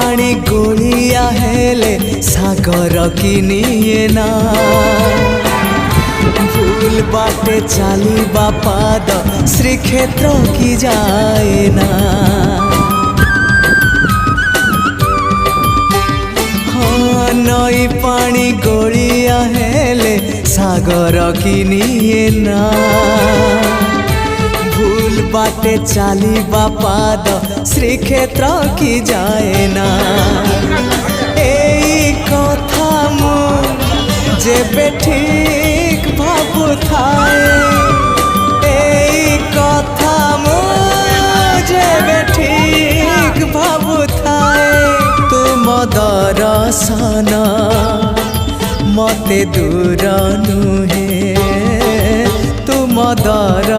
पानी गोलिया हेले सागर किनिए ना भूल बाटे चाली बापाद श्रीक्षेत्र की जाए ना। हाँ नई पानी गोलिया हेले सागर किनिए ना भूल बाटे चाली बापाद श्रीक्षेत्र की जाए ना। एई कथा मु जेबे ठीक भाबु थाए एई कथा मु जेबे ठीक भाबु थाए तुम दर्शन मते दूर नुहे तुम दर